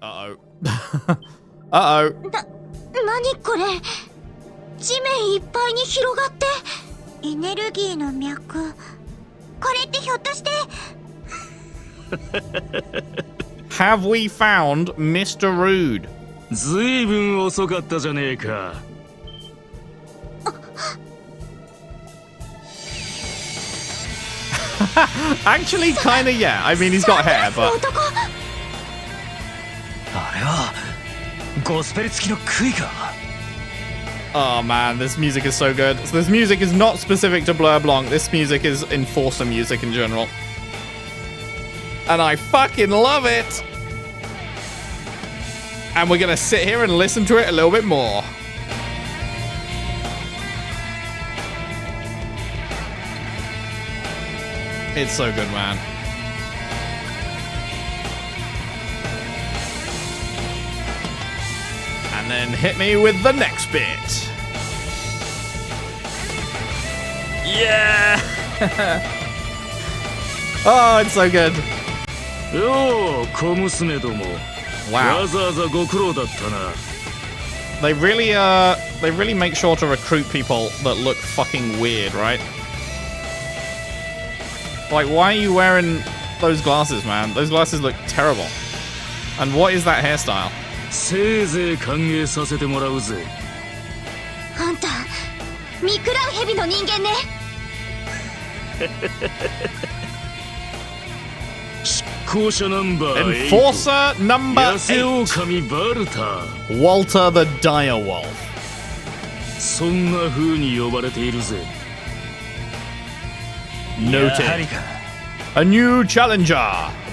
Uh-oh. Uh-oh. 何これ、地面いっぱいに広がってエネルギーの脈。これってひょっとしてHave we found Mr. Rude? ずいぶん遅かったじゃねえか。Actually, kinda, yeah. I mean, he's got hair, but... あれはゴスペル付きの杭か。 Oh man, this music is so good. So this music is not specific to Blur Blanc. This music is Enforcer music in general. And I fucking love it! And we're gonna sit here and listen to it a little bit more. It's so good, man. And then hit me with the next bit. Yeah! Oh, it's so good. よう、小娘ども。 Wow. わざわざご苦労だったな。 They really make sure to recruit people that look fucking weird, right? Like, why are you wearing those glasses, man? Those glasses look terrible. And what is that hairstyle? せいぜい歓迎させてもらうぜ。あんた見くらう蛇の人間ね。執行者ナンバー Enforcer number 痩せ 8. 狼バルタ。 Walter the Direwolf. そんな風に呼ばれているぜ。 Noted. A new challenger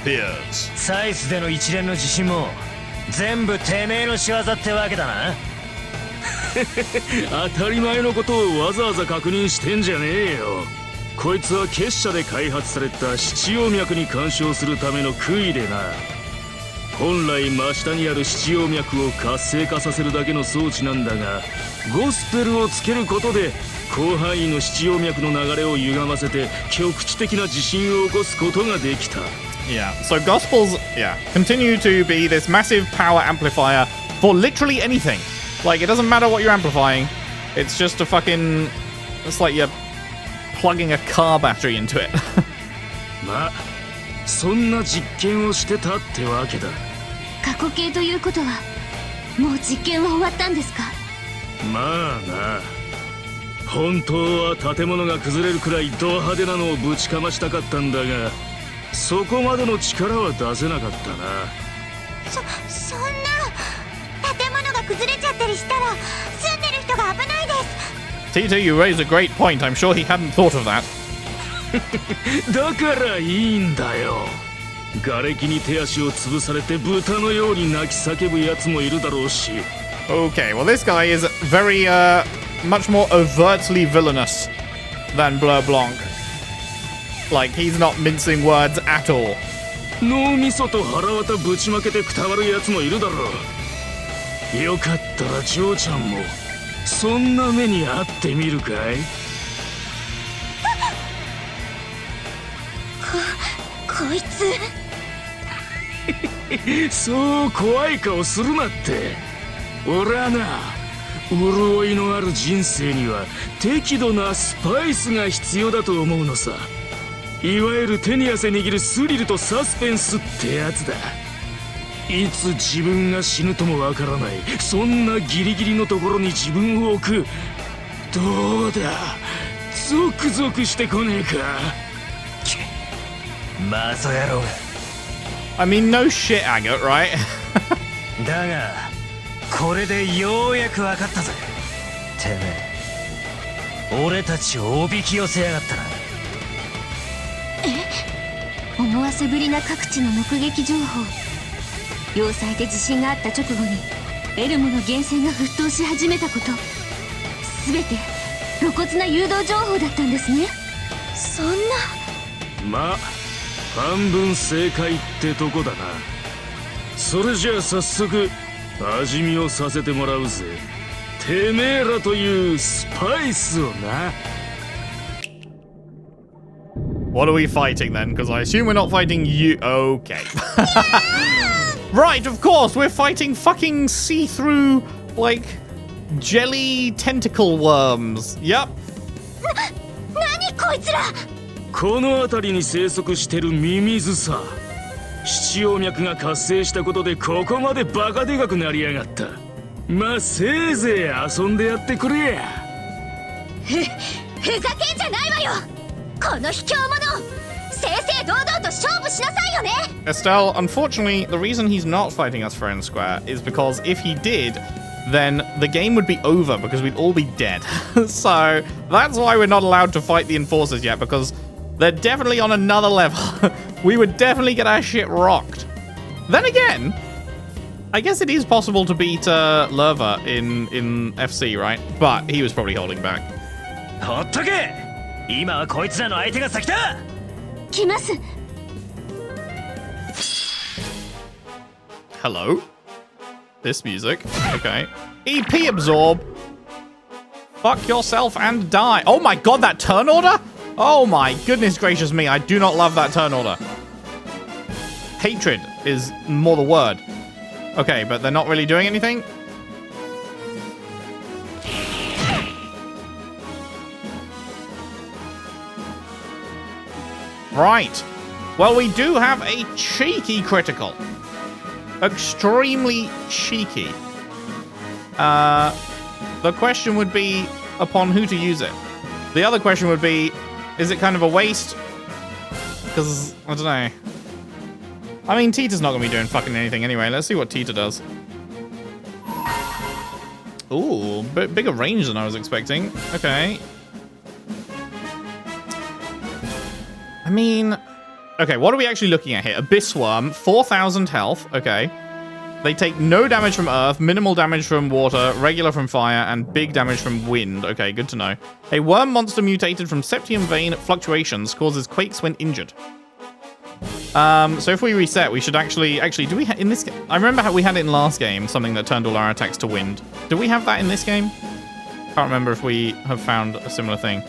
appears. サイスでの一連の自信も全部てめえの仕業ってわけだな。当たり前のことをわざわざ確認してんじゃねえよ。こいつは結社で開発された七葉脈に干渉するための杭でな。本来真下にある七葉脈を活性化させるだけの装置なんだが、ゴスペルをつけることで広範囲の七葉脈の流れを歪ませて局地的な地震を起こすことができた。 Yeah, so Gospels, continue to be this massive power amplifier for literally anything. Like, it doesn't matter what you're amplifying. It's just a fucking... It's like you're plugging a car battery into it. まあ、そんな実験をしてたってわけだ。過去形ということはもう実験は終わったんですか。まあな。本当は建物が崩れるくらいド派手なのをぶちかましたかったんだが、そこまでの力は出せなかったな。そんな建物が崩れちゃったりしたら住んでる人が危ないです。 Tito, you raised a great point. I'm sure he hadn't thought of that. だからいいんだよ。瓦礫に手足を潰されて豚のように泣き叫ぶやつもいるだろうし。 Okay, well, this guy is very, much more overtly villainous than Blur Blanc. Like, he's not mincing words at all. 脳みそと腹渡ぶちまけてくたばるやつもいるだろう。よかったらジョーちゃんもそんな目に遭ってみるかい。こいつそう怖い顔するなって。俺はな、潤いのある人生には適度なスパイスが必要だと思うのさ。いわゆる手に汗握るスリルとサスペンスってやつだ。いつ自分が死ぬともわからない、そんなギリギリのところに自分を置く。どうだ、ゾクゾクしてこねえか。マゾ野郎が。 I mean, no shit, Agate, right? だがこれでようやく分かったぜ。てめえ俺たちをおびき寄せやがったな。思わせぶりな各地の目撃情報。要塞で地震があった直後にエルモの源泉が沸騰し始めたこと、全て露骨な誘導情報だったんですね。そんな。まあ半分正解ってとこだな。それじゃあ早速味見をさせてもらうぜ。てめえらというスパイスをな。 What are we fighting then? Because I assume we're not fighting you. Okay. Right, of course, we're fighting fucking see-through, like, jelly tentacle worms. Yep. 何こいつら。この辺りに生息してるミミズさ。七葉脈が活性したことでここまでバカでかくなりやがった。まあせいぜい遊んでやってくれや。ふざけんじゃないわよ。この卑怯者。正々堂々と勝負しなさいよね。 Estelle, unfortunately, the reason he's not fighting us fair and square is because if he did, then the game would be over because we'd all be dead. So that's why we're not allowed to fight the enforcers yet, because they're definitely on another level. We would definitely get our shit rocked. Then again, I guess it is possible to beat Lerva in FC, right? But he was probably holding back. ほっとけ。今はこいつらの相手が先だ。来ます。 Hello? This music. Okay. EP absorb. Fuck yourself and die. Oh my god, that turn order? Oh my goodness gracious me. I do not love that turn order. Hatred is more the word. Okay, but they're not really doing anything. Right. Well, we do have a cheeky critical. Extremely cheeky. The question would be upon who to use it. The other question would be, is it kind of a waste? Because, I don't know. I mean, Tita's not going to be doing fucking anything anyway. Let's see what Tita does. Ooh, bit bigger range than I was expecting. Okay. I mean... Okay, what are we actually looking at here? Abyss Worm, 4,000 health. Okay. They take no damage from earth, minimal damage from water, regular from fire, and big damage from wind. Okay, good to know. A worm monster mutated from septium vein fluctuations causes quakes when injured. So if we reset, we should actually do we in this game? I remember how we had it in last game, something that turned all our attacks to wind. Do we have that in this game? Can't remember if we have found a similar thing.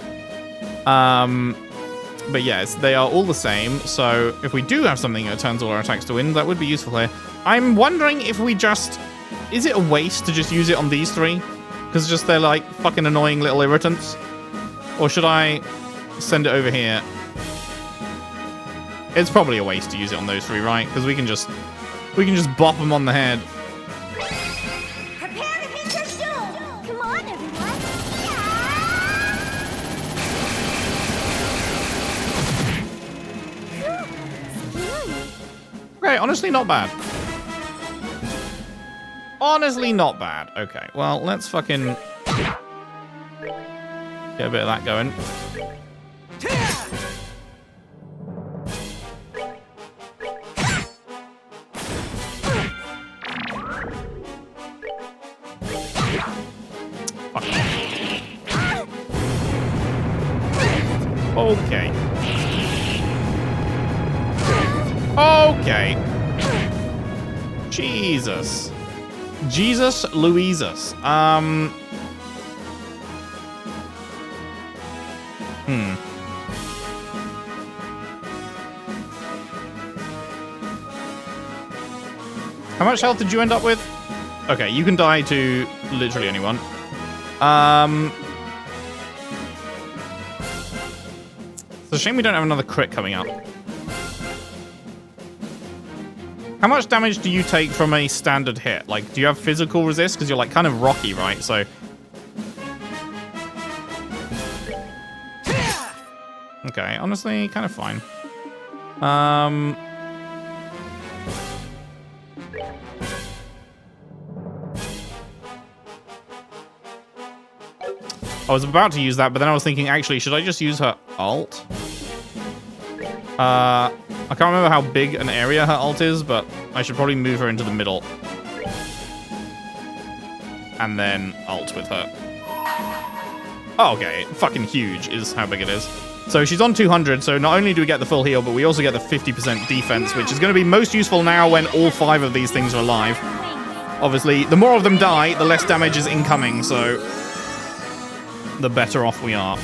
But yes, they are all the same, so if we do have something that turns all our attacks to wind, that would be useful here. I'm wondering if we just... Is it a waste to just use it on these three? Because just they're like fucking annoying little irritants? Or should I send it over here? It's probably a waste to use it on those three, right? Because we can just bop them on the head. Prepare to hit your shoe. Come on, everyone. Okay, honestly, not bad. Honestly, not bad. Okay, well, let's fucking get a bit of that going. Fuck. Okay. Okay. Jesus. Jesus Louisus. How much health did you end up with? Okay, you can die to literally anyone. It's a shame we don't have another crit coming up. How much damage do you take from a standard hit? Like, do you have physical resist? Because you're, like, kind of rocky, right? So... Okay, honestly, kind of fine. I was about to use that, but then I was thinking, actually, should I just use her ult? I can't remember how big an area her ult is, but I should probably move her into the middle. And then ult with her. Oh, okay. Fucking huge is how big it is. So she's on 200, so not only do we get the full heal, but we also get the 50% defense, which is going to be most useful now when all 5 of these things are alive. Obviously, the more of them die, the less damage is incoming, so the better off we are.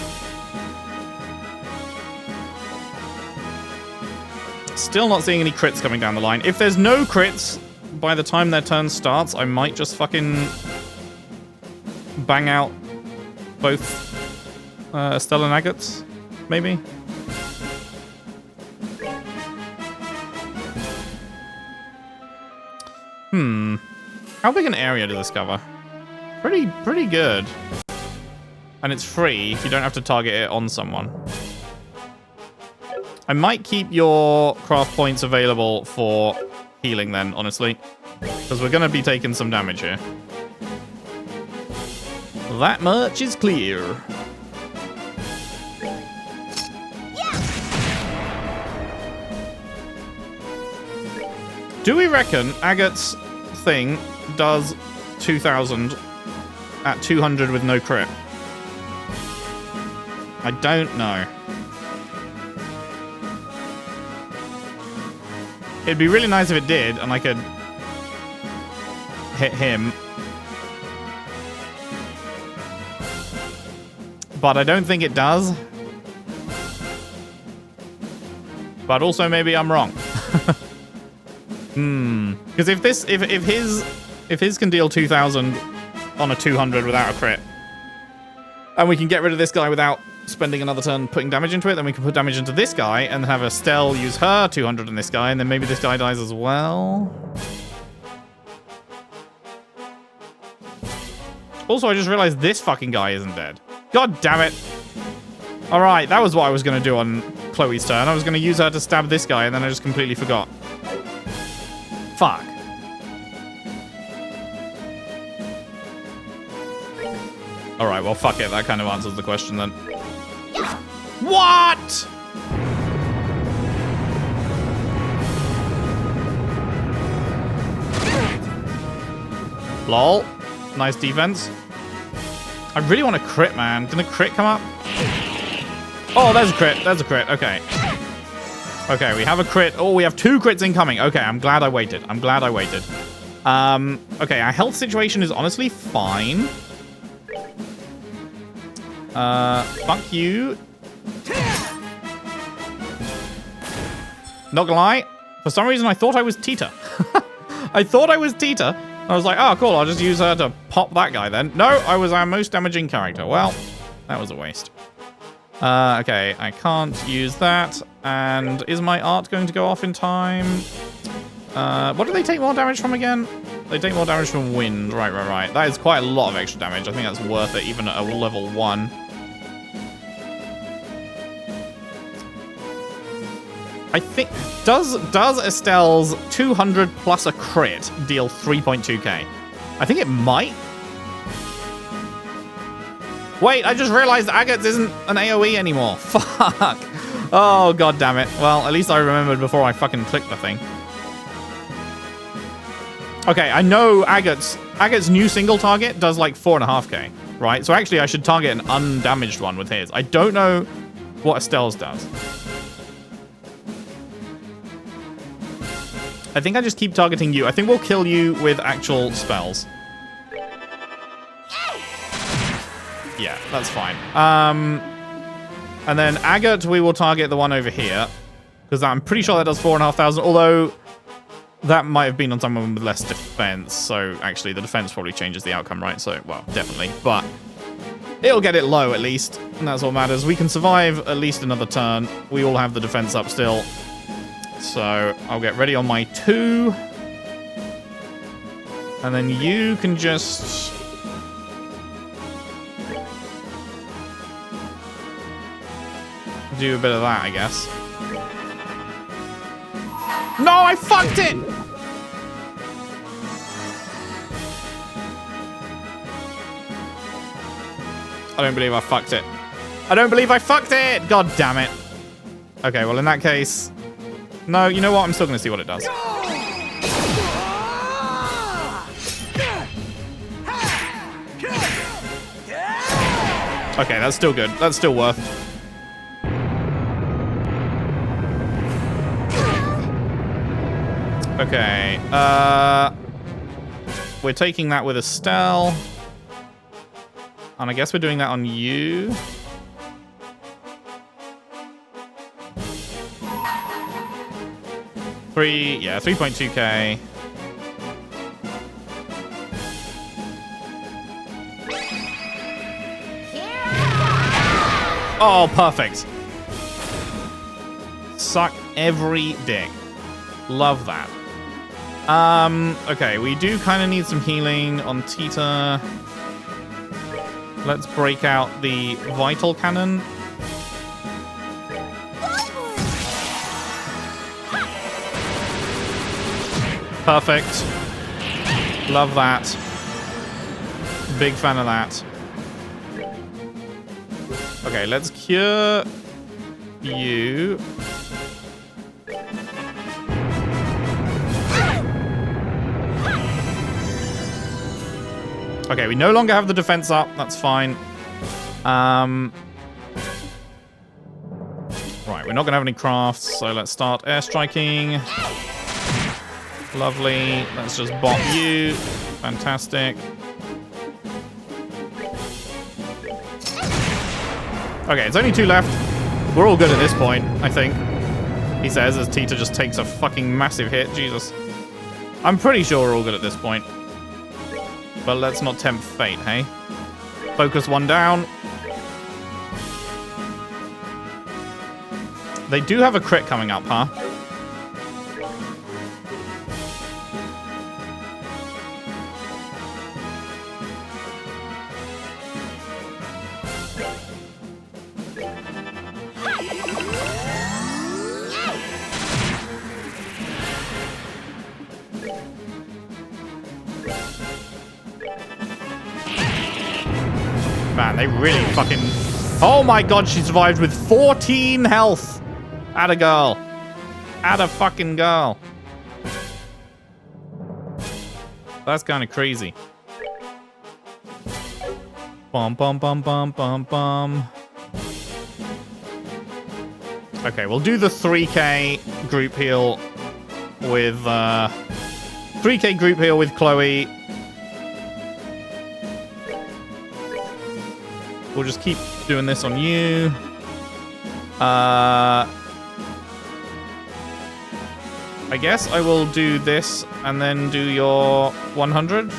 Still not seeing any crits coming down the line. If there's no crits, by the time their turn starts, I might just fucking bang out both Estelle and Agates, maybe? How big an area to discover? Pretty good. And it's free if you don't have to target it on someone. I might keep your craft points available for healing then, honestly. Because we're going to be taking some damage here. That much is clear. Do we reckon Agate's thing does 2,000 at 200 with no crit? I don't know. It'd be really nice if it did, and I could hit him. But I don't think it does. But also maybe I'm wrong. Because if his can deal 2,000 on a 200 without a crit, and we can get rid of this guy without spending another turn putting damage into it, then we can put damage into this guy and have Estelle use her 200 on this guy, and then maybe this guy dies as well. Also, I just realized this fucking guy isn't dead. God damn it. Alright, that was what I was going to do on Chloe's turn. I was going to use her to stab this guy, and then I just completely forgot. Fuck. Alright, well, fuck it. That kind of answers the question then. What? Lol. Nice defense. I really want a crit, man. Can a crit come up? Oh, there's a crit. There's a crit. Okay. Okay, we have a crit. Oh, we have 2 crits incoming. Okay, I'm glad I waited. I'm glad I waited. Okay, our health situation is honestly fine. Fuck you. Not gonna lie, for some reason I thought I was Tita. I thought I was Tita. I was like, oh, cool, I'll just use her to pop that guy then. No, I was our most damaging character. Well, that was a waste. Okay, I can't use that. And is my art going to go off in time? What do they take more damage from again? They take more damage from wind. Right. That is quite a lot of extra damage. I think that's worth it, even at a level 1. I think... Does Estelle's 200 plus a crit deal 3.2k? I think it might. Wait, I just realized Agate's isn't an AoE anymore. Fuck. Oh, god damn it. Well, at least I remembered before I fucking clicked the thing. Okay, I know Agate's new single target does like 4.5k, right? So actually I should target an undamaged one with his. I don't know what Estelle's does. I think I just keep targeting you. I think we'll kill you with actual spells. Yeah, that's fine. And then Agate, we will target the one over here. Because I'm pretty sure that does 4,500. Although, that might have been on someone with less defense. So, actually, the defense probably changes the outcome, right? So, well, definitely. But it'll get it low, at least. And that's what matters. We can survive at least another turn. We all have the defense up still. So, I'll get ready on my 2. And then you can just... do a bit of that, I guess. No, I fucked it! I don't believe I fucked it. I don't believe I fucked it! God damn it. Okay, well, in that case... No, you know what? I'm still going to see what it does. Okay, that's still good. That's still worth. Okay, we're taking that with Estelle. And I guess we're doing that on you. Yeah, 3.2k. Oh, perfect. Suck every dick. Love that. Okay, we do kind of need some healing on Tita. Let's break out the Vital Cannon. Perfect. Love that. Big fan of that. Okay, let's cure you. Okay, we no longer have the defense up. That's fine. Right, we're not going to have any crafts, so let's start airstriking. Lovely. Let's just bot you. Fantastic. Okay, it's only 2 left. We're all good at this point, I think. He says as Tita just takes a fucking massive hit. Jesus. I'm pretty sure we're all good at this point. But let's not tempt fate, hey? Focus 1 down. They do have a crit coming up, huh? Man, they really fucking... Oh my god, she survived with 14 health. Atta girl. Atta fucking girl. That's kind of crazy. Bum, bum, bum, bum, bum, bum. Okay, we'll do the 3k group heal with... 3k group heal with Chloe. We'll just keep doing this on you. I guess I will do this and then do your 100.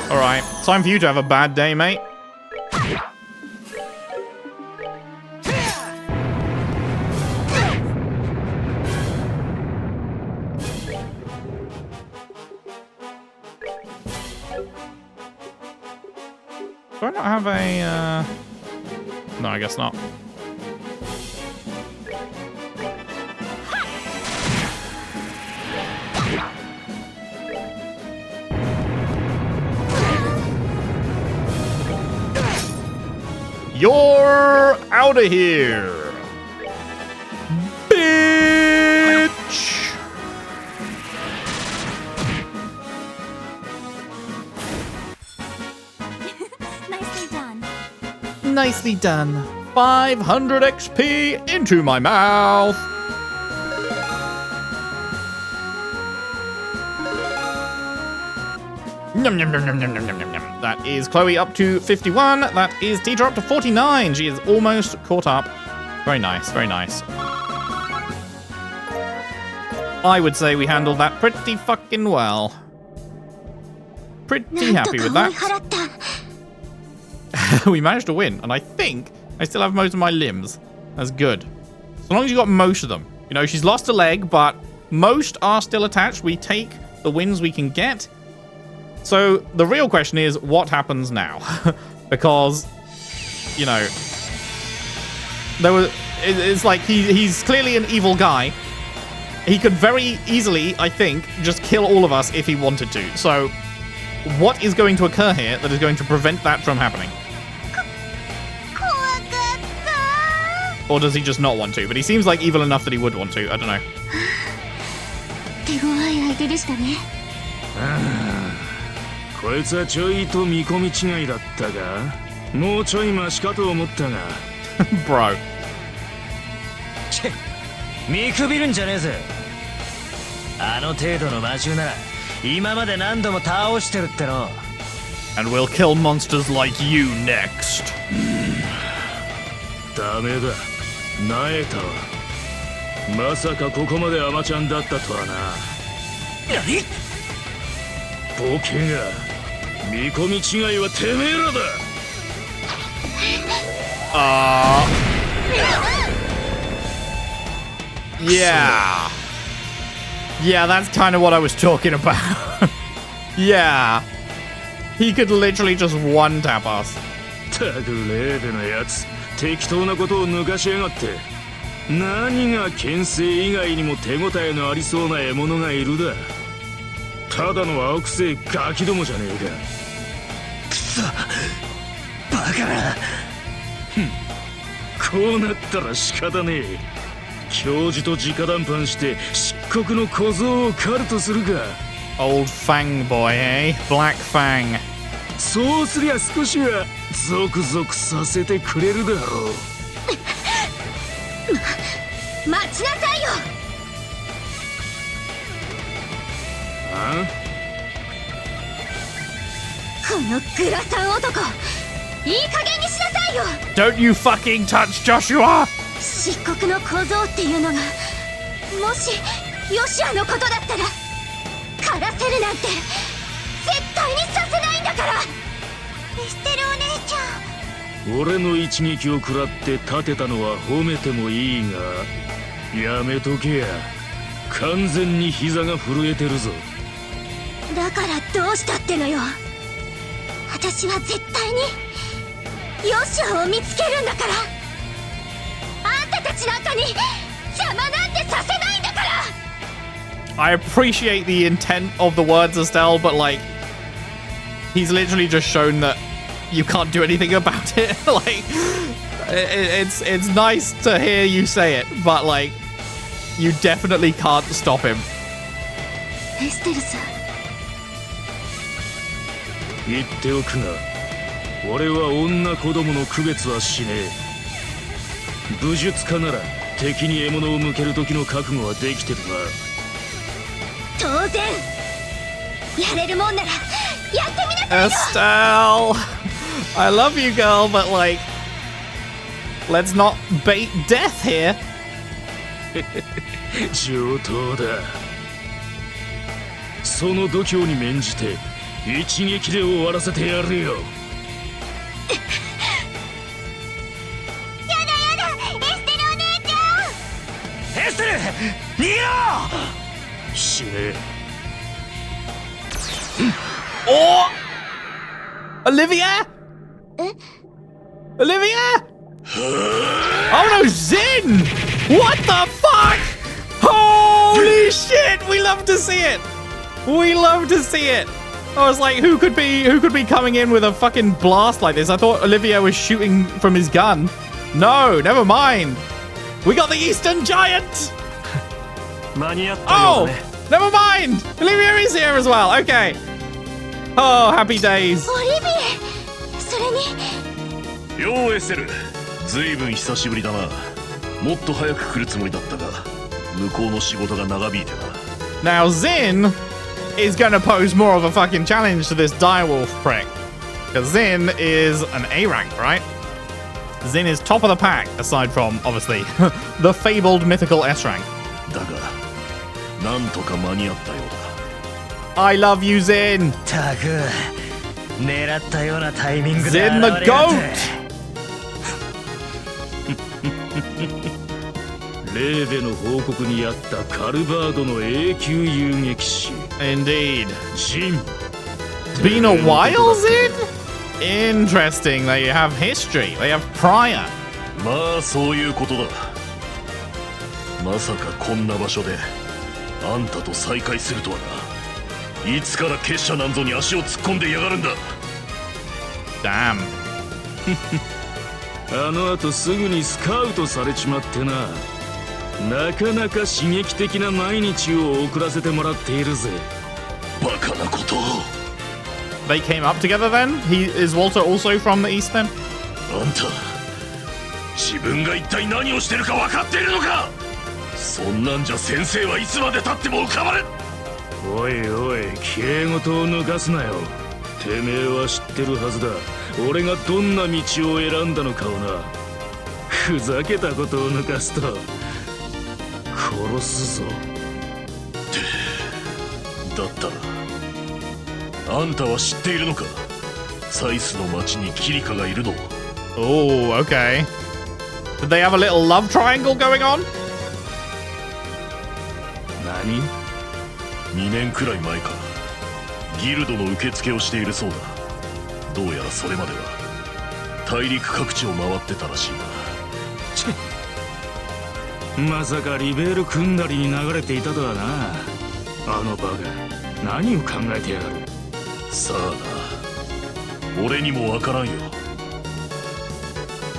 Alright, time for you to have a bad day, mate. Do I not have a... No, I guess not. You're out of here, bitch! Nicely done. Nicely done. 500 XP into my mouth. Nom, nom, nom, nom, nom, nom, nom, nom. That is Chloe up to 51. That is Tita up to 49. She is almost caught up. Very nice, very nice. I would say we handled that pretty fucking well. Pretty happy with that. We managed to win, and I think I still have most of my limbs. That's good. As long as you got most of them. You know, she's lost a leg, but most are still attached. We take the wins we can get. So the real question is, what happens now? Because, you know, it's like he's clearly an evil guy. He could very easily, I think, just kill all of us if he wanted to. So what is going to occur here that is going to prevent that from happening? Or does he just not want to? But he seems like evil enough that he would want to. I don't know. 手強い相手でしたね。こいつはちょいと見込み違いだったが、もうちょいマシかと思ったが。Bro. 見くびるんじゃねえぜ。あの程度の魔獣なら今まで何度も倒してるっての。 And we'll kill monsters like you next. ダメだ、なえたわ。まさかここまでアマちゃんだったとはな。何？ボケが見込み違いはてめえらだ。Yeah. Yeah, that's kind of what I was talking about. Yeah. He could literally just one-tap us. たくレーベのやつ、適当なことを抜かしやがって。何が牽制以外にも手応えのありそうな獲物がいるだ。ただの青くせえガキどもじゃねえか。くそ、バカな。こうなったら仕方ねえ。教授と直談判して漆黒の小僧を狩るとするか。Old Fang boy, eh? Black Fang. そうすりゃ少しはゾクゾクさせてくれるだろう。待ちなさいよ。あ？このグラサン男、いい加減にしなさいよ。 Don't you fucking touch Joshua! 漆黒の小僧っていうのが、もしヨシアのことだったら狩らせるなんて絶対にさせないんだから。エステルお姉ちゃん、俺の一撃を食らって立てたのは褒めてもいいが、やめとけや。完全に膝が震えてるぞ。だからどうしたってのよ。私は絶対にヨシアを見つけるんだから。あんたたちなんかに邪魔なんてさせないんだから。 I appreciate the intent of the words, Estelle, but like, he's literally just shown that you can't do anything about it. Like, it's nice to hear you say it, but like, you definitely can't stop him. エステルさん、言っておくが、俺は女子供の区別はしねえ。武術家なら敵に獲物を向ける時の覚悟はできてるが。当然やれるもんならやってみなさいよ。 Estelle, I love you, girl, but like, let's not bait death here. 上等だ。その度胸に免じて一撃で終わらせてやるよ。やだやだ、エステルお姉ちゃん。エステル、逃げろ。死ねえ。 Oh! Olivia? Olivia? Oh no, Zin! What the fuck? Holy shit! We love to see it. We love to see it. I was like, who could be coming in with a fucking blast like this? I thought Olivier was shooting from his gun. No, never mind. We got the Eastern Giant. 間に合ったよ Oh, うだね。 never mind. Olivier is here as well. Okay. Oh, happy days. オリビエ、それにようエステル、ずいぶん久しぶりだな。もっと早く来るつもりだったが、向こうの仕事が長引いてな。 Now Zin is gonna pose more of a fucking challenge to this direwolf prick. Because Zin is an A rank, right? Zin is top of the pack, aside from, obviously, the fabled mythical S rank. だが、なんとか間に合ったようだ。 I love you, Zin! たく、狙ったようなタイミングで Zin 現 the れやがって。 goat! レーベの報告にあったカルバードの永久遊撃士 Indeed. ジン。 Been a while, Zin? Interesting. They have history. They have prior. まあそういうことだ。まさかこんな場所であんたと再会するとはな。いつから結社なんぞに足を突っ込んでやがるんだ。 Damn. あの後すぐにスカウトされちまってな。なかなか刺激的な毎日を送らせてもらっているぜ。バカなことを。 They came up together then? Is Walter also from the East then? あんた、自分が一体何をしてるか分かっているのか。そんなんじゃ先生はいつまで経っても浮かばれん。おいおい、綺麗事を抜かすなよ。てめえは知ってるはずだ。俺がどんな道を選んだのかをな。ふざけたことを抜かすと殺すぞ。だったらあんたは知っているのか、サイスの町にキリカがいるのを。 Oh, okay. Did they have a little love triangle going on? 何2年くらい前からギルドの受付をしているそうだ。どうやらそれまでは大陸各地を回ってたらしいな。まさかリベール組んだりに流れていたとはな。あのバカ、何を考えてやがる。さあな、俺にもわからんよ。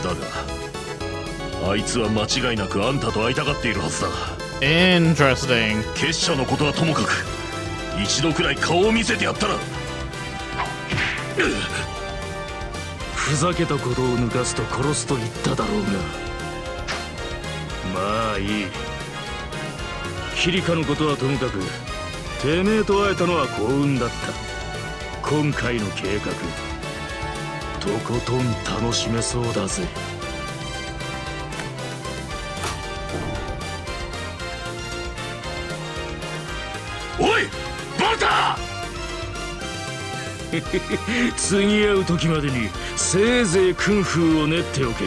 だがあいつは間違いなくあんたと会いたがっているはずだ。 Interesting. 結社のことはともかく一度くらい顔を見せてやったら。ふざけたことを抜かすと殺すと言っただろうが。まあいい。キリカのことはともかく、てめえと会えたのは幸運だった。今回の計画とことん楽しめそうだぜ。おいバルタ次会う時までにせいぜいクンフーを練っておけ。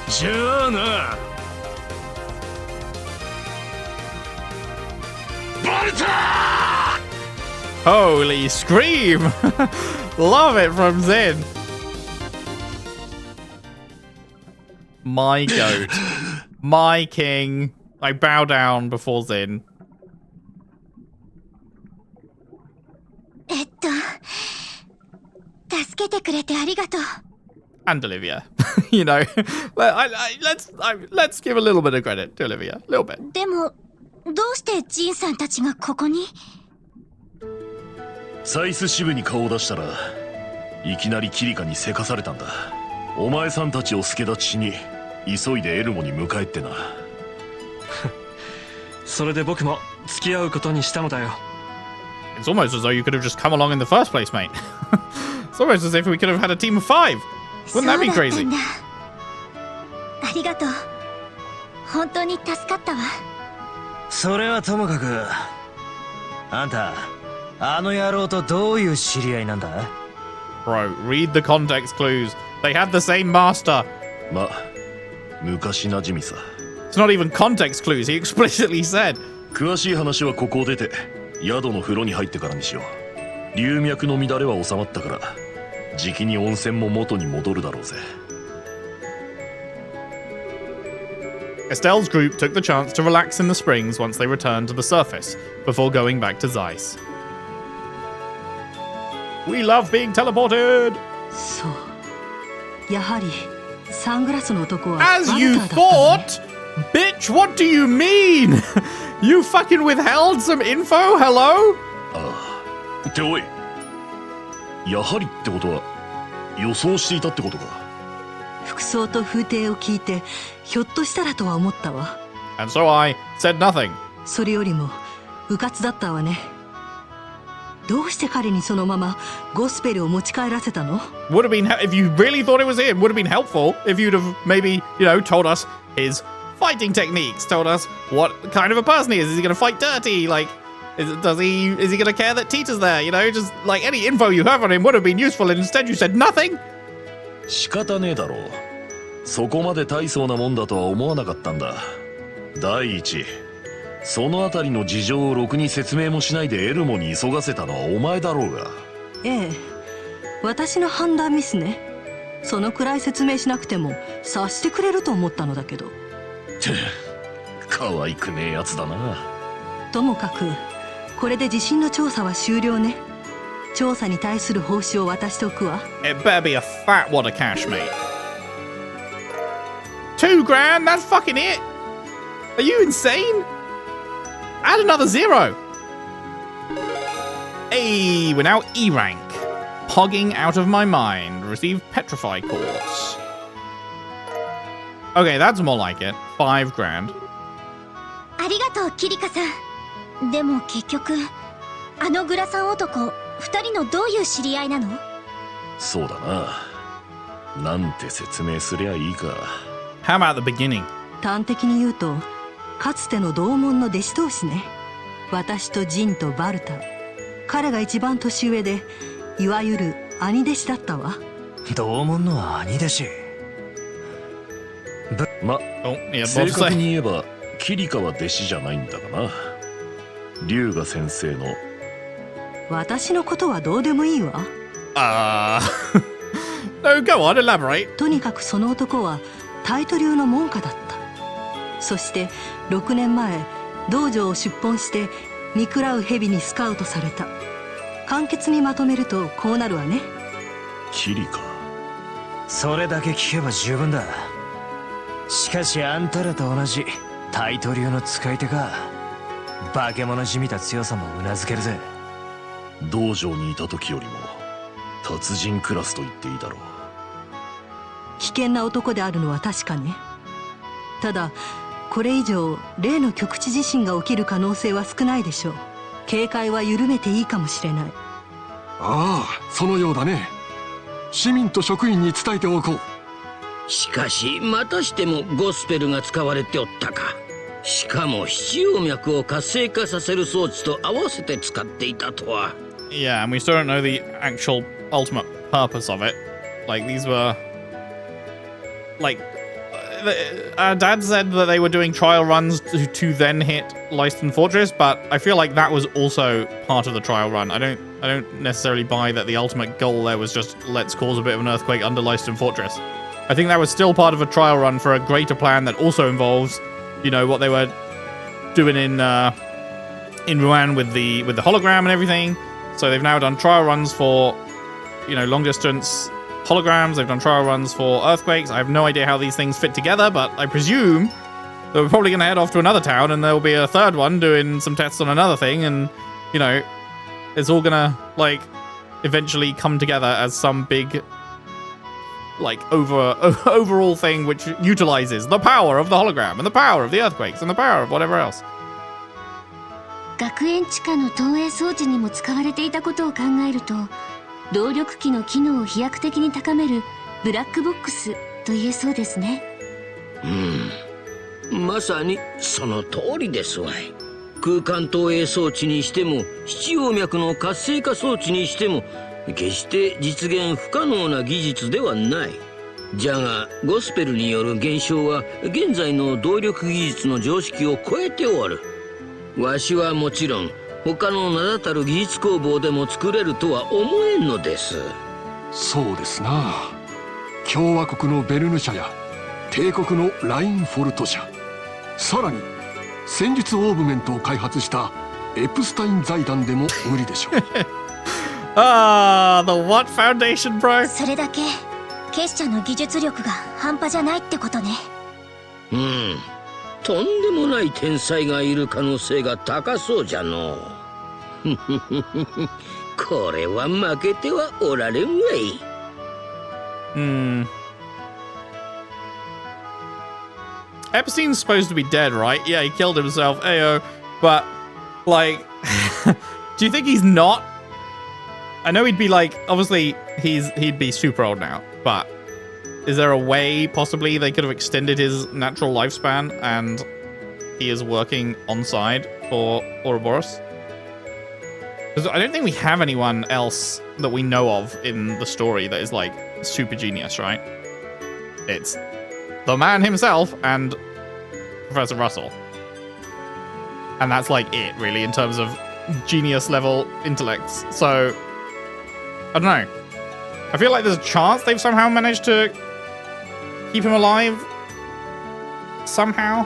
じゃあな。バルタ Holy scream! Love it from Zin. My goat. My king. I bow down before Zin. 助けてくれてありがとう。 And Olivia. You know, let's give a little bit of credit to Olivia. A little bit. でもどうしてジンさんたちがここに？サイス支部に顔を出したらいきなりキリカにせかされたんだ。お前さんたちを助太刀しに急いでエルモに迎えってな。それで僕も付き合うことにしたのだよ。 It's almost as though you could have just come along in the first place, mate. It's almost as if we could have had a team of 5. Wouldn't that be そうだ crazy? ったんだ。ありがとう。本当に助かったわ。それはともかく、あんたあの野郎とどういう知り合いなんだ？ Bro, read the context clues. They had the same master. ま、昔なじみさ。 It's not even context clues. He explicitly said. 詳しい話はここを出て宿の風呂に入ってからにしよう。流脈の乱れは収まったからじきに温泉も元に戻るだろうぜ。 Estelle's group took the chance to relax in the springs once they returned to the surface, before going back to Zeiss. We love being teleported! そう。やはりサングラスの男は As you バルターだったね。 thought? Bitch, what do you mean? You fucking withheld some info? Hello? ああ。っておい。やはりってことは予想していたってことか。服装と風景を聞いてひょっとしたらとは思ったわ。 And so I said nothing. それよりも迂闊だったわね。どうして彼にそのままゴスペルを持ち帰らせたの？ Would have been, if you really thought it was him, would have been helpful if you'd have maybe, told us his fighting techniques, told us what kind of a person he is. Is he going to fight dirty? Like, is he going to care that Tita's there? Just like any info you have on him would have been useful, and instead you said nothing? 仕方ねえだろう。そこまで大層なもんだとは思わなかったんだ。第一、そのあたりの事情をろくに説明もしないでエルモに急がせたのはお前だろうが。ええ、私の判断ミスね。そのくらい説明しなくても察してくれると思ったのだけど。可愛くねえやつだな。ともかくこれで地震の調査は終了ね。調査に対する報酬を渡しておくわ。 It better be a fat wad of cash, mate. $2 grand? That's fucking it? Are you insane? Add another 0. Hey, we're now E rank. Pogging out of my mind. Receive Petrify course. Okay, that's more like it. $5 grand. あありがとうキリカさん。でも結局あのグラサン男二人のどういう知り合いなの？そうだな。なんて説明すりゃいいか。 How about the beginning? 端的に言うとかつての同門の弟子同士ね。私とジンとバルタ。彼が一番年上でいわゆる兄弟子だったわ。同門の兄弟子。ま、 Oh, yeah, 正 both 確 say. に言えばキリカは弟子じゃないんだがな。龍河先生の。私のことはどうでもいいわ。No, go on, elaborate. とにかくその男はタイト流の門下だった。そして6年前道場を出奔して見食らう蛇にスカウトされた。簡潔にまとめるとこうなるわね。キリカ。それだけ聞けば十分だ。しかしあんたらと同じタイト流の使い手か。化け物じみた強さもうなずけるぜ。道場にいた時よりも達人クラスと言っていいだろう。危険な男であるのは確かね。ただこれ以上例の局地地震が起きる可能性は少ないでしょう。警戒は緩めていいかもしれない。ああ、そのようだね。市民と職員に伝えておこう。しかしまたしてもゴスペルが使われておったか。しかも七葉脈を活性化させる装置と合わせて使っていたとは。 Yeah, and we still don't know the actual ultimate purpose of it. Like, these were... Like, our dad said that they were doing trial runs to then hit Leiston Fortress, but I feel like that was also part of the trial run. I don't necessarily buy that the ultimate goal there was just let's cause a bit of an earthquake under Leiston Fortress. I think that was still part of a trial run for a greater plan that also involves, you know, what they were doing in Rouen with the hologram and everything. So they've now done trial runs for, you know, long distance holograms. They've done trial runs for earthquakes. I have no idea how these things fit together, but I presume that we're probably going to head off to another town and there'll be a third one doing some tests on another thing. And, you know, it's all going to, like, eventually come together as some big, like, overall thing which utilizes the power of the hologram and the power of the earthquakes and the power of whatever else. 学園地下の投影装置にも使われていたことを考えると、動力機の機能を飛躍的に高めるブラックボックスと言えそうですね。まさにその通りですわい。空間投影装置にしても七葉脈の活性化装置にしても決して実現不可能な技術ではない。じゃがゴスペルによる現象は現在の動力技術の常識を超えておる。わしはもちろん他の名だたる技術工房でも作れるとは思えんのです。そうですな。共和国のベルヌ社や帝国のラインフォルト社、さらに戦術オーブメントを開発したエプスタイン財団でも無理でしょう。The what foundation, bro? それだけ結社の技術力が半端じゃないってことね。とんでもない天才がいる可能性が高そうじゃの。これは負けてはおられんわい。Epstein's supposed to be dead, right? Yeah, he killed himself, ayo. But, like, do you think he's not? I know he'd be like, obviously, he'd be super old now, but is there a way, possibly, they could have extended his natural lifespan and he is working on side for Ouroboros? Because I don't think we have anyone else that we know of in the story that is, like, super genius, right? It's the man himself and Professor Russell. And that's, like, it, really, in terms of genius-level intellects. So, I don't know. I feel like there's a chance they've somehow managed to keep him alive somehow.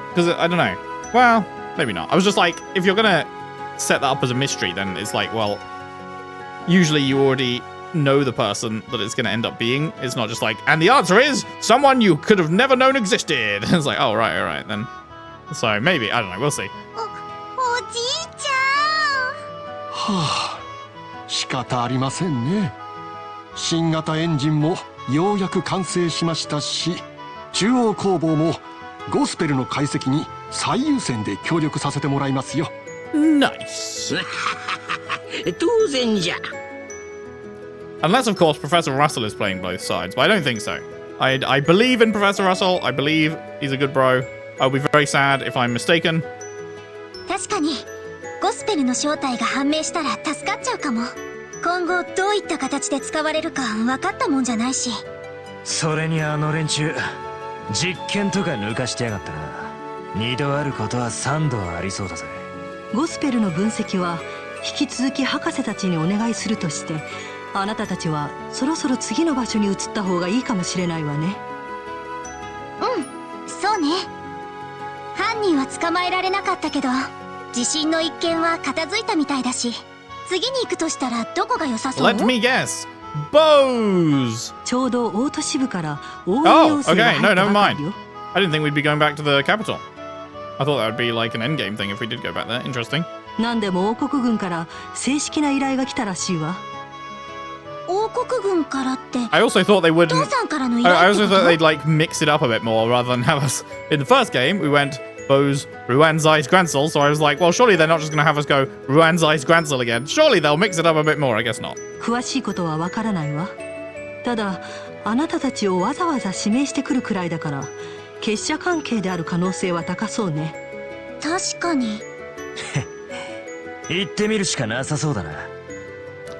Because, I don't know. Well, maybe not. I was just like, if you're gonna set that up as a mystery, then it's like, well, usually you already know the person that it's gonna end up being. It's not just like, and the answer is someone you could have never known existed. It's like, oh, right, all right, then. So maybe, I don't know, we'll see. おじいちゃん。はあ、仕方ありませんね。新型エンジンもようやく完成しましたし、中央工房もゴスペルの解析に最優先で協力させてもらいますよ。Nice. 当然じゃ。 Unless, of course, Professor Russell is playing both sides, but I don't think so. I believe in Professor Russell. I believe he's a good bro. I'll be very sad if I'm mistaken. 確かにゴスペルの正体が判明したら助かっちゃうかも。今後どういった形で使われるか分かったもんじゃないし。それにあの連中実験とか抜かしてやがったな。2度あることは3度はありそうだぜ。ゴスペルの分析は引き続き博士たちにお願いするとして、あなたたちはそろそろ次の場所に移った方がいいかもしれないわね。そうね。犯人は捕まえられなかったけど、地震の一件は片付いたみたいだし、次に行くとしたらどこが良さそう？ Let me guess. Bose. ちょうど大都市部から応援要請が入ったばかりよ。I didn't think we'd be going back to the capital. I thought that would be like an endgame thing if we did go back there. Interesting. なんでも王国軍から正式な依頼が来たらしいわ。王国軍からって。 I also thought they お wouldn't. 父さんからの依 I 頼って also こ thought と？ they'd like mix it up a bit more rather than have us. In the first game, we went Bose, Ruanzai's Gransel, so I was like, well, surely they're not just going to have us go Ruanzai's Gransel again. Surely they'll mix it up a bit more. I guess not. 詳しいことはわからないわ。ただあなたたちをわざわざ指名してくるくらいだから、結社関係である可能性は高そうね。確かに。行ってみるしかなさそうだな。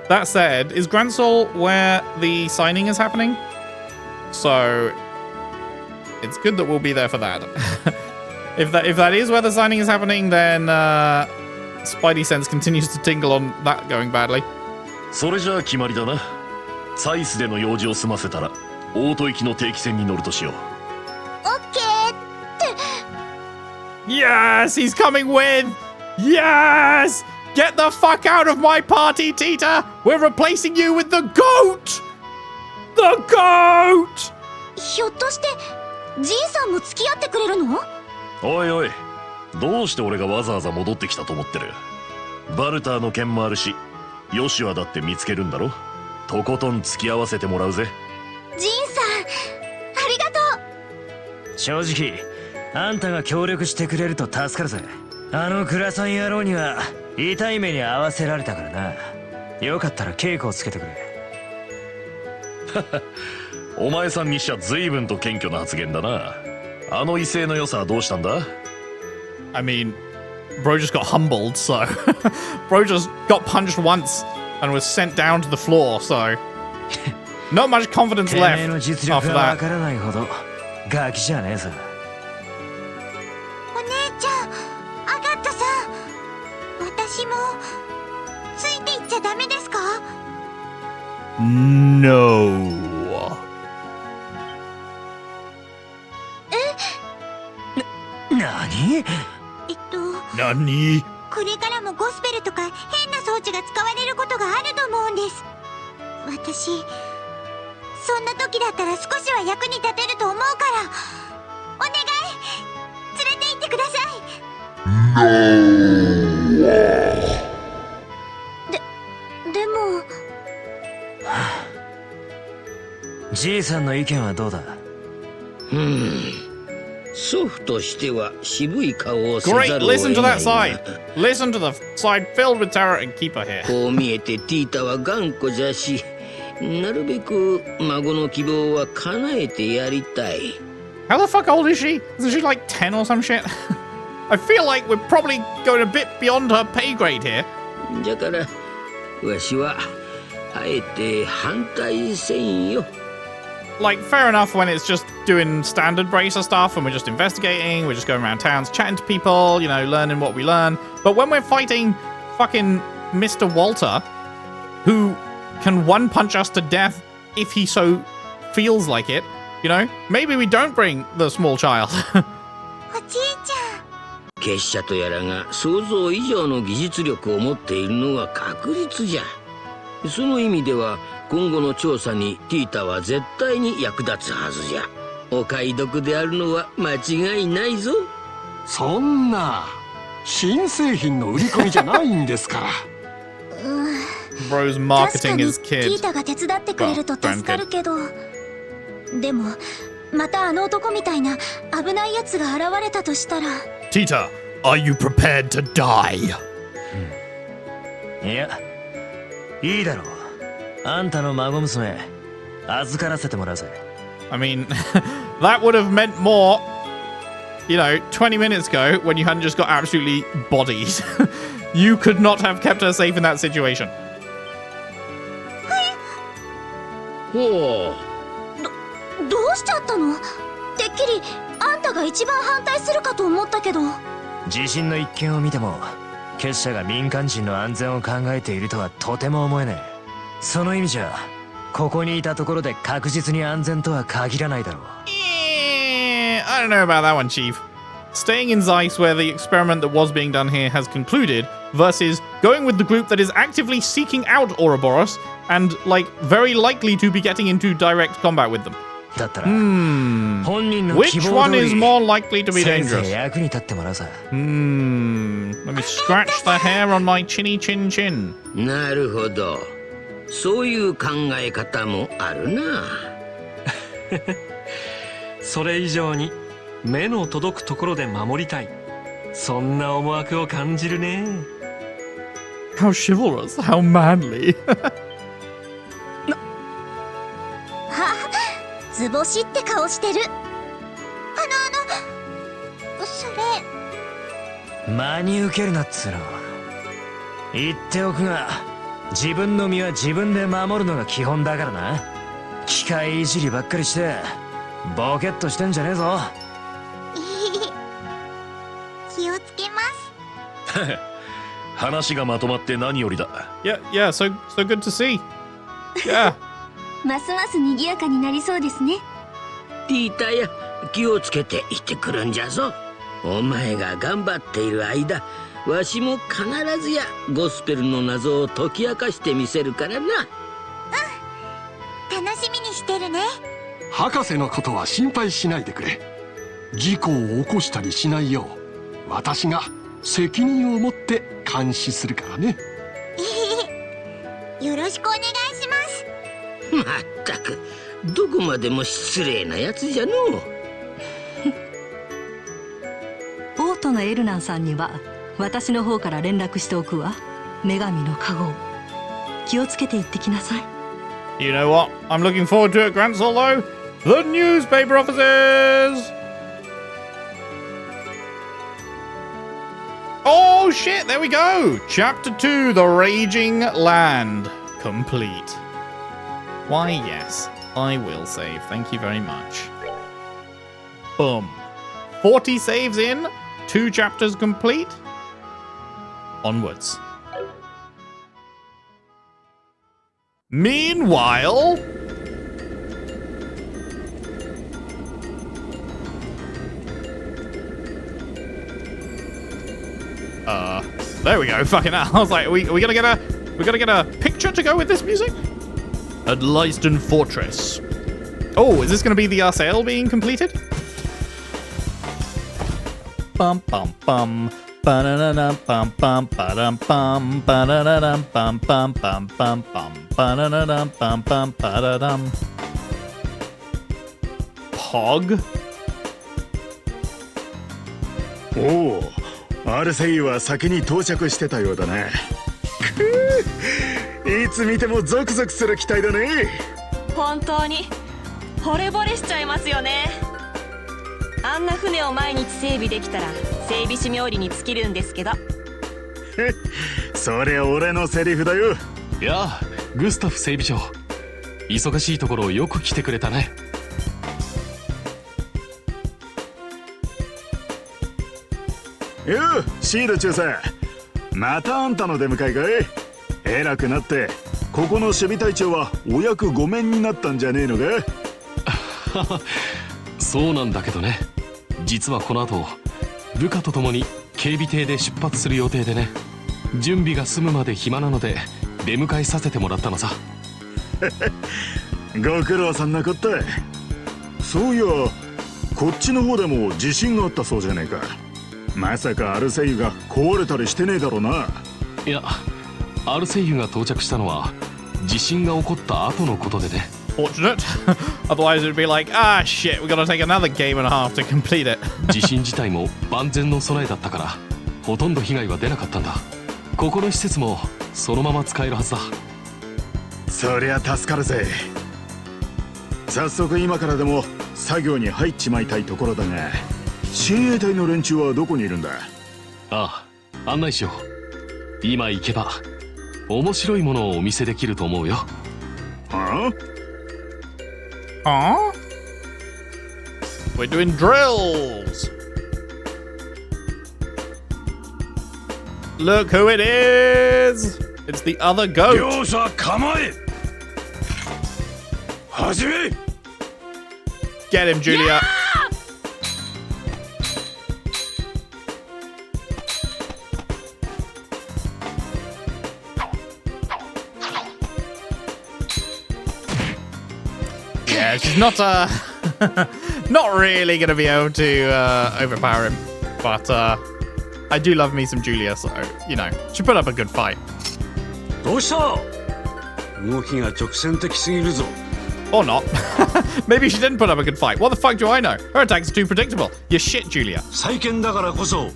That said, is Gransel where the signing is happening? So it's good that we'll be there for that. If that is where the signing is happening, then Spidey sense continues to tingle on that going badly. それじゃあ決まりだな。サイスでの用事を済ませたら大都行きの定期船に乗るとしよう。オッケーって。 Yes, he's coming with. Yes, get the fuck out of my party, Tita. We're replacing you with the goat. The goat. ひょっとしてジンさんも付き合ってくれるの？おいおい、どうして俺がわざわざ戻ってきたと思ってる？バルターの件もあるし、ヨシュアだって見つけるんだろ。とことん付き合わせてもらうぜ。ジンさん、ありがとう。正直あんたが協力してくれると助かるぜ。あのグラサン野郎には痛い目に遭わせられたからな。よかったら稽古をつけてくれ。お前さんにしちゃ随分と謙虚な発言だな。あの威勢の良さはどうしたんだ？ I mean, bro just got humbled, so bro just got punched once and was sent down to the floor, so not much confidence てめえの left 実力 after がわ that. からないほどガキじゃねえさ。お姉ちゃん、アガッタさん、私もついていっちゃダメですか？ No. 何？何？これからもゴスペルとか変な装置が使われることがあると思うんです。私、そんな時だったら少しは役に立てると思うから、お願い、連れて行ってください。でもじいさんの意見はどうだ？祖父としては渋い顔をせざ Great, るを listen 得 to な that いが side. Listen to the side filled with terror and keep her here. こう見えてティータは頑固じゃし、なるべく孫の希望は叶えてやりたい。 How the fuck old is she? Isn't she like 10 or some shit? I feel like we're probably going a bit beyond her pay grade here. じゃからわしはあえて反対せんよ。 Like, fair enough when it's just doing standard bracer stuff and we're just investigating, we're just going around towns chatting to people, you know, learning what we learn. But when we're fighting fucking Mr. Walter, who can one-punch us to death if he so feels like it, you know, maybe we don't bring the small child. おじいちゃん。結社とやらが想像以上の技術力を持っているのは確実じゃ。その意味では今後の調査にティータは絶対に役立つはずじゃ。お買い得であるのは間違いないぞ。そんな新製品の売り込みじゃないんですから。Bro's 確か marketing に his ティ kid. ータが手伝ってくれると助かるけど、でもまたあの男みたいな危ないやつが現れたとしたら。 Tita, are you prepared to die? いや、いいだろう。あんたの孫娘預からせてもらうぜ。 I mean, that would have meant more, you know, 20 minutes ago when you hadn't just got absolutely bodied. You could not have kept her safe in that situation. ほどうしちゃったの？てっきりあんたが一番反対するかと思ったけど。地震の一件を見ても結社が民間人の安全を考えているとはとても思えねえ。その意味じゃここにいたところで確実に安全とは限らないだろう。I don't know about that one, Chief. Staying in Zeiss where the experiment that was being done here has concluded versus going with the group that is actively seeking out Ouroboros and, like, very likely to be getting into direct combat with them. だったら、本人の Which 希望 one 通 is り more likely to be 先生 dangerous? 役に立ってもらうさ。Let me scratch the hair on my chinny chin chin. う、なるほど。そういう考え方もあるな。それ以上に目の届くところで守りたい、そんな思惑を感じるね。 How chivalrous, how manly. 図星って顔してる。それ真に受けるなっつうの。言っておくが自分の身は自分で守るのが基本だからな。機械いじりばっかりしてボケっとしてんじゃねえぞ。気をつけます。話がまとまって何よりだ。 Yeah, so good to see. Yeah. ますます賑やかになりそうですね。ティータや、気をつけて行ってくるんじゃぞ。お前が頑張っている間、わしも必ずやゴスペルの謎を解き明かしてみせるからな。楽しみにしてるね。博士のことは心配しないでくれ。事故を起こしたりしないよう私が責任を持って監視するからね。よろしくお願いします。まったく、どこまでも失礼なやつじゃのう。オートのエルナンさんには私の方から連絡しておくわ。女神の加護、気をつけて行ってきなさい。 You know what? I'm looking forward to it, Grand Solo. The newspaper offices! Oh shit, there we go! Chapter 2, The Raging Land. Complete. Why, yes, I will save. Thank you very much. Boom. 40 saves in, 2 chapters complete. Onwards. Meanwhile... there we go. Fucking hell. I was like, we gotta get a picture to go with this music? At Leiston Fortress. Oh, is this gonna be the Arsail being completed? Bum bum bum. Ba-da-da-dum bum bum ba-dum bum ba-da-da-dum bum bum bum bum bum ba-da-da-dum bum bum ba-da-dum. Pog? おお、アルセイユは先に到着してたようだね。いつ見てもゾクゾクする機体だね。本当に惚れ惚れしちゃいますよね。あんな船を毎日整備できたら整備士冥利に尽きるんですけど。それ俺のセリフだよ。いや、グスタフ整備長、忙しいところよく来てくれたね。よう、シード中佐、またあんたの出迎えかい。偉くなってここの守備隊長はお役御免になったんじゃねえのか。そうなんだけどね、実はこの後部下と共に警備艇で出発する予定でね、準備が済むまで暇なので出迎えさせてもらったのさ。ご苦労さんなこった。そういや、こっちの方でも地震があったそうじゃねえか。まさかアルセイユが壊れたりしてねえだろうな。いや、アルセイユが到着したのは地震が起こった後のことでね。fortunate. Otherwise, it would be like, ah, shit, we gotta take another game and a half to complete it. 地震自体も万全の備えだったからほとんど被害は出なかったんだ。ここの施設もそのまま使えるはずだ。そりゃ助かるぜ。早速今からでも作業に入っちまいたいところだが、親衛隊の連中はどこにいるんだ？ああ、案内しよう。今行けば面白いものをお見せできると思うよ。はHuh? あWe're doing drills. Look who it is. It's the other goat. 両者構え。始め。Get him, Julia. Yeah, she's not not really gonna be able to overpower him, but I do love me some Julia, so you know she put up a good fight. どうした？動きが直線的すぎるぞ。 Or not. Maybe she didn't put up a good fight. What the fuck do I know? Her attacks are too predictable. You're shit, Julia. 再建だからこそ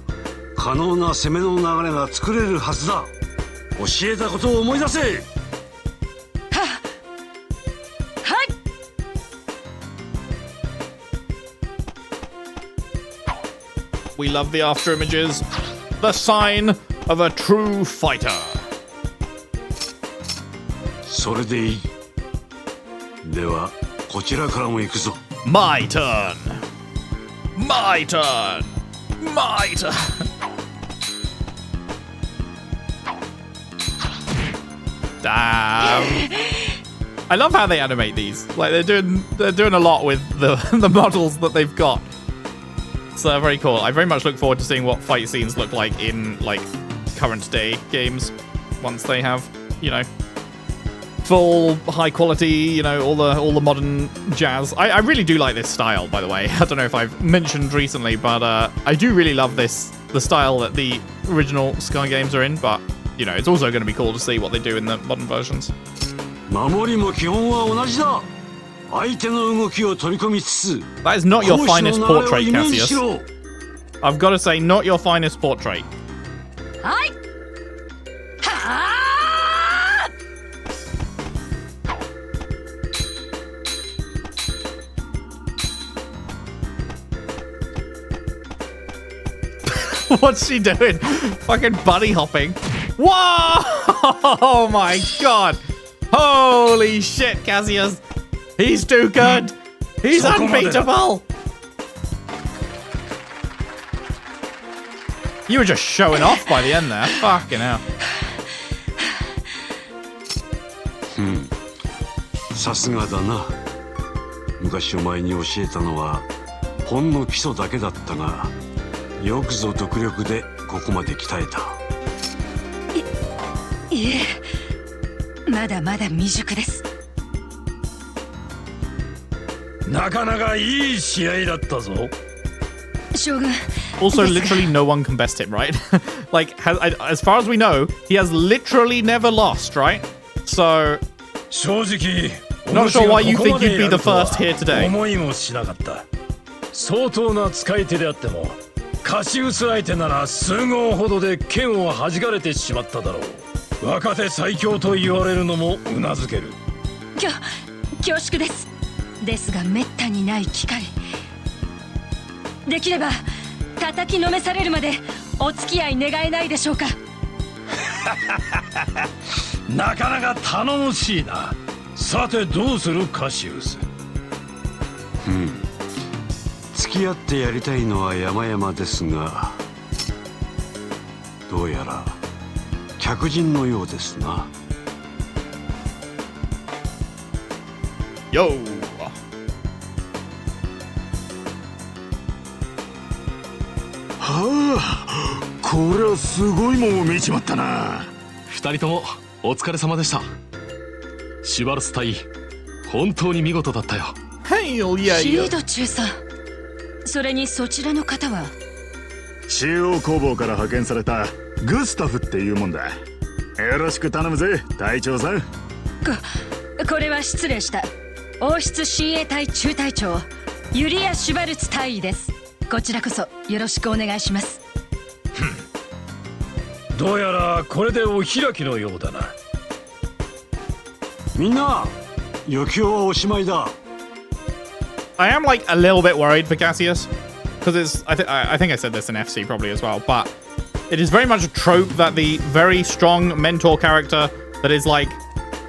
可能な攻めの流れが作れるはずだ。教えたことを思い出せ。We love the after images. The sign of a true fighter. それでいい。ではこちらからも行くぞ。 My turn. My turn. My turn. Damn. I love how they animate these. Like they're doing a lot with the models that they've got. So very cool. I very much look forward to seeing what fight scenes look like in like current day games once they have, you know, full high quality, you know, all the modern jazz. I really do like this style, by the way. I don't know if I've mentioned recently, but I do really love the style that the original Sky games are in, but you know, it's also going to be cool to see what they do in the modern versions. 守りも基本は同じだ。相手の動きを取り込みつつ。 That is not your finest portrait, Cassius. I've got to say, not your finest portrait. はい。はあ。 What's she doing? Fucking bunny hopping. Whoa! Oh my god. Holy shit, Cassius. He's too good. He's unbeatable. You were just showing off by the end there. Fucking hell. さすがだな。昔お前に教えたのはほんの基礎だけだったが、よくぞ独力でここまで鍛えた。いえ、まだまだ未熟です。なかなかいい試合だったぞ。将軍。 Also, literally no one can best him, right? Like, as far as we know, he has literally never lost, right? So, 正直、 not sure why you think you'd be the first here today. 思いもしなかった。相当な使い手であっても、カシウス相手なら数合ほどで剣を弾かれてしまっただろう。若手最強と言われるのもうなずける。恐縮です。ですが滅多にない機会。できれば叩きのめされるまでお付き合い願えないでしょうか。なかなか頼もしいな。さてどうするカシウス。付き合ってやりたいのは山々ですが、どうやら客人のようですな。Yo. はあ、これはすごいもんを見ちまったな。二人ともお疲れ様でした。シュバルス隊、本当に見事だったよ。Hell yeah. シード中佐。それにそちらの方は中央工房から派遣されたグスタフっていうもんだ。よろしく頼むぜ、隊長さん。これは失礼した。王室親衛隊中隊長ユリア・シュバルツ大尉です。こちらこそよろしくお願いします。どうやらこれでお開きのようだな。みんな、余興はおしまいだ。 I am like a little bit worried for Cassius because I think I said this in FC probably as well, but it is very much a trope that the very strong mentor character that is like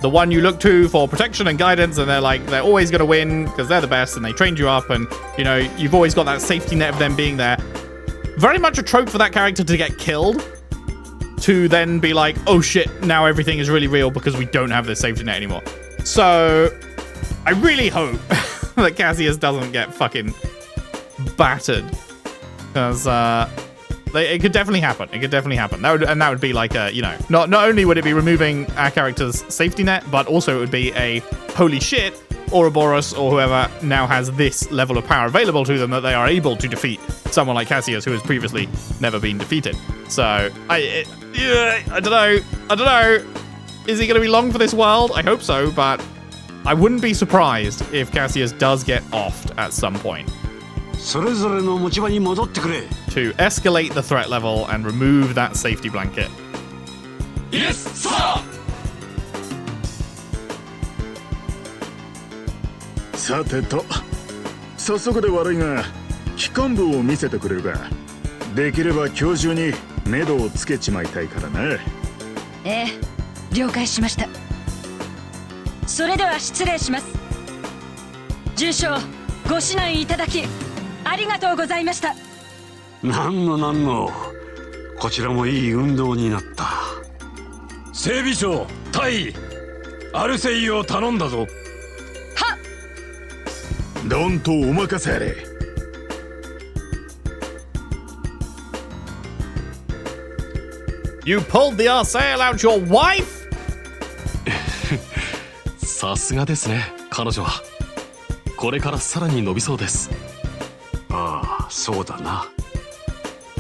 the one you look to for protection and guidance, and they're always going to win because they're the best and they trained you up, and you know you've always got that safety net of them being there. Very much a trope for that character to get killed, to then be like, oh shit, now everything is really real because we don't have this safety net anymore. So I really hope that Cassius doesn't get fucking battered, because it could definitely happen. It could definitely happen. That would be like a, you know, not only would it be removing our character's safety net, but also it would be a holy shit, Ouroboros or whoever now has this level of power available to them that they are able to defeat someone like Cassius who has previously never been defeated. So I don't know. Is he going to be long for this world? I hope so, but I wouldn't be surprised if Cassius does get offed at some point. それぞれの持ち場に戻ってくれ。 To escalate the threat level and remove that safety blanket. Yes, sir! さてと、早速で悪いが機関部を見せてくれるか。できれば今日中に目処をつけちまいたいからな。ええ、了解しました。それでは失礼します。重将ご指南いただきありがとうございました。なんのこちらもいい運動になった。整備長大尉アルセイを頼んだぞ。はっ。どんとお任せあれ。You pulled the Arsail out your wife? さすがですね、彼女は。これからさらに伸びそうです。ああ、そうだな。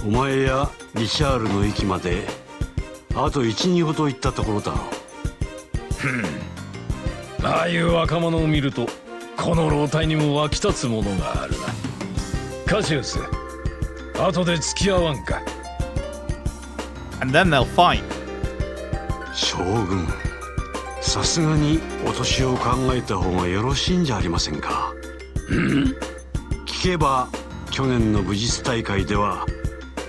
お前やリシャールの域まであと 1,2 ほど行ったところだろう。ああいう若者を見るとこの老体にも湧き立つものがあるな。カシウス、後で付き合わんか。And then they'll fight. 将軍、さすがにお年を考えた方がよろしいんじゃありませんか。聞けば去年の武術大会では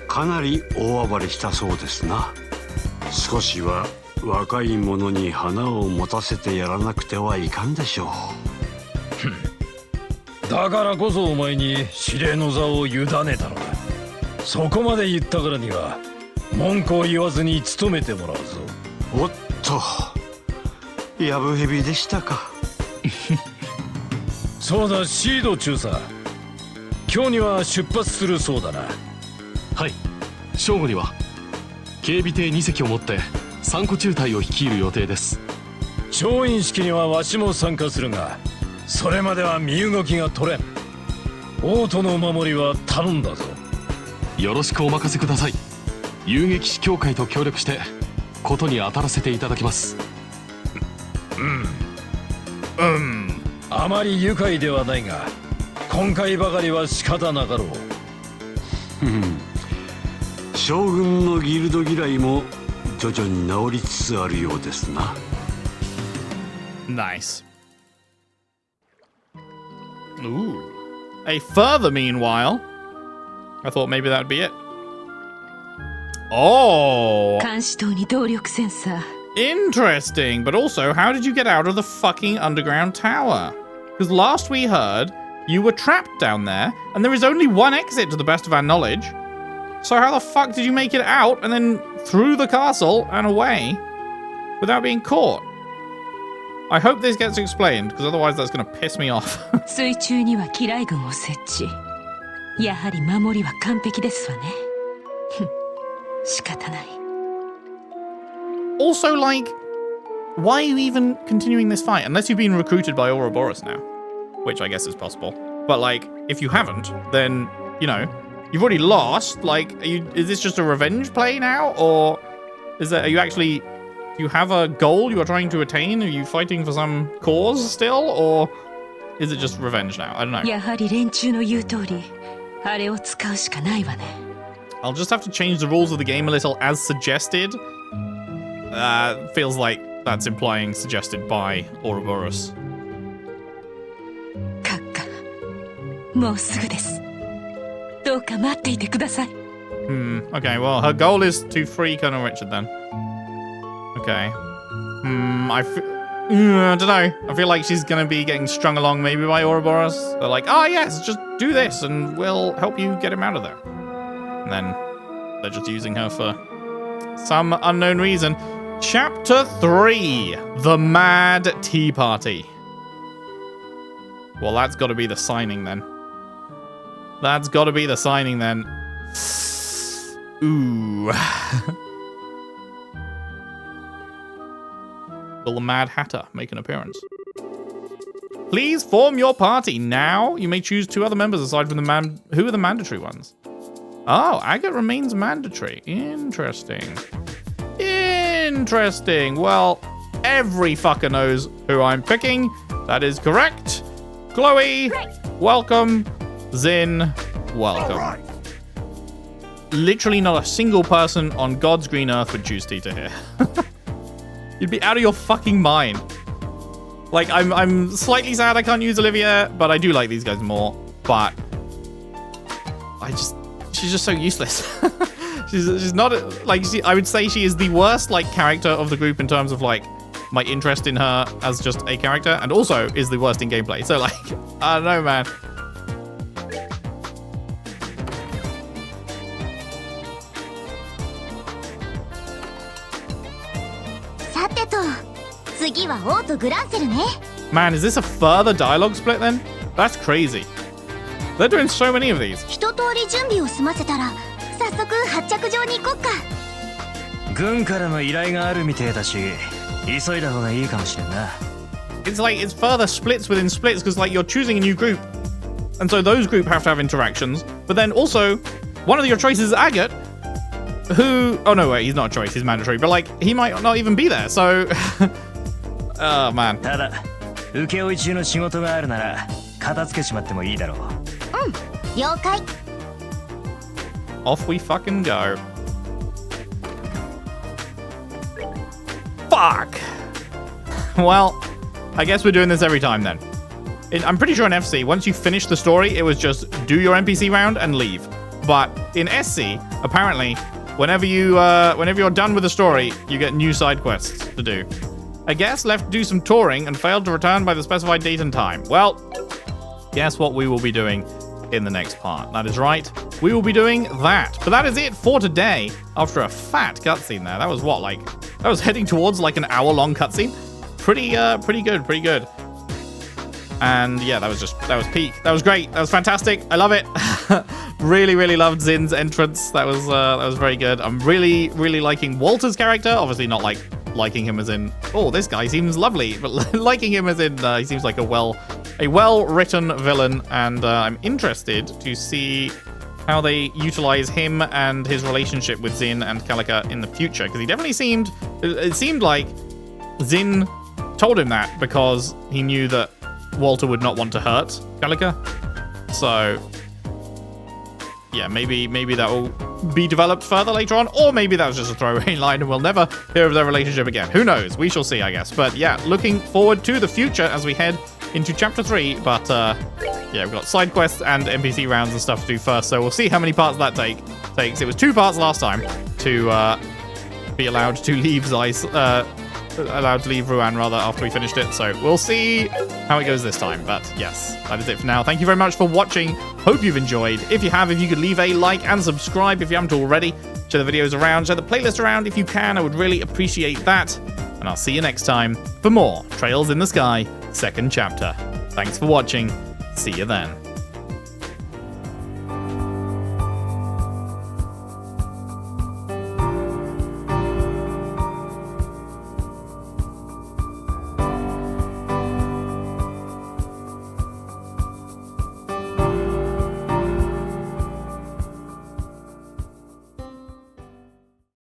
かなり大暴れしたそうですな。少しは若い者に花を持たせてやらなくてはいかんでしょう。だからこそお前に司令の座を委ねたのだ。そこまで言ったからには文句を言わずに務めてもらうぞ。おっと、やぶへびでしたか。そうだ、シード中佐、今日には出発するそうだな。はい、正午には警備艇2隻を持って3個中隊を率いる予定です。調印式にはわしも参加するが、それまでは身動きが取れん。王都の守りは頼んだぞ。よろしくお任せください。遊撃士協会と協力してことに当たらせていただきます。あまり愉快ではないが今回ばかりは仕方なかろう。将軍のギルド嫌いも徐々に治りつつあるようですな。Nice. Ooh. A further meanwhile. I thought maybe that would be it. Oh. 監視塔に動力センサー。 Interesting, but also, how did you get out of the fucking underground tower? Because last we heard, you were trapped down there, and there is only one exit to the best of our knowledge. So how the fuck did you make it out and then through the castle and away without being caught? I hope this gets explained, because otherwise that's going to piss me off. 水中には機雷群を設置。やはり守りは完璧ですわね。仕方ない。Also, like, why are you even continuing this fight? Unless you've been recruited by Ouroboros now, which I guess is possible. But, like, if you haven't, then, you know, you've already lost. Like, is this just a revenge play now? Or are you actually, do you have a goal you are trying to attain? Are you fighting for some cause still? Or is it just revenge now? I don't know. やはり連中の言う通り、あれを使うしかないわね。I'll just have to change the rules of the game a little as suggested. Feels like that's implying suggested by Ouroboros. 閣下、もうすぐです。どうか待っていてください。Okay, well, her goal is to free Colonel Richard then. Okay. I don't know. I feel like she's going to be getting strung along maybe by Ouroboros. They're like, oh yes, just do this and we'll help you get him out of there. And then they're just using her for some unknown reason. Chapter 3, The Mad Tea Party. Well, that's got to be the signing then. That's got to be the signing then. Ooh. Will the Mad Hatter make an appearance? Please form your party now. You may choose 2 other members aside from the man. Who are the mandatory ones? Oh, agate remains mandatory. Interesting. Interesting. Well, every fucker knows who I'm picking. That is correct. Chloe, welcome. Zin, welcome. Literally not a single person on God's green earth would choose Tita here. You'd be out of your fucking mind. Like, I'm slightly sad I can't use Olivier, but I do like these guys more. But she's just so useless. she's not like I would say she is the worst like character of the group in terms of like my interest in her as just a character, and also is the worst in gameplay. So like, I don't know, man. Man, is this a further dialogue split then? That's crazy. They're doing so many of these. 一通り準備を済ませたら早速発着場に行こっか。軍からの依頼があるみてえだし、急いだ方がいいかもしれんな。It's like it's further splits within splits because like you're choosing a new group, and so those group have to have interactions. But then also, one of your choices is Agate, who oh no wait, he's not a choice, he's mandatory. But like he might not even be there. So, oh man. ただ、請負中の仕事があるなら片付けちまってもいいだろう。了解。Off we fucking go. Fuck! Well, I guess we're doing this every time then. I'm pretty sure in FC, once you finish the story, it was just do your NPC round and leave. But in SC, apparently, whenever you're done with the story, you get new side quests to do. I guess left to do some touring and failed to return by the specified date and time. Well, guess what we will be doing in the next part. That is right. We will be doing that. But that is it for today. After a fat cutscene there. That was what, like... That was heading towards like an hour-long cutscene. Pretty good. And yeah, that was peak. That was great. That was fantastic. I love it. really loved Zin's entrance. That was very good. I'm really liking Walter's character. Obviously not like liking him as in, oh, this guy seems lovely, but liking him as in he seems like a well-written villain, and I'm interested to see how they utilize him and his relationship with Zin and Calica in the future, because it seemed like Zin told him that because he knew that Walter would not want to hurt Calica. So yeah, maybe that will be developed further later on, or maybe that was just a throwaway line and we'll never hear of their relationship again. Who knows? We shall see, I guess. But yeah, looking forward to the future as we head into chapter 3. But yeah, we've got side quests and NPC rounds and stuff to do first, so we'll see how many parts that takes. It was 2 parts last time to be allowed to leave Ruan rather after we finished it, so we'll see how it goes this time. But yes, that is it for now. Thank you very much for watching. Hope you've enjoyed. If you have, if you could leave a like and subscribe if you haven't already. Share the videos around, share the playlist around if you can. I would really appreciate that. And I'll see you next time for more Trails in the Sky 2nd chapter. Thanks for watching. See you then.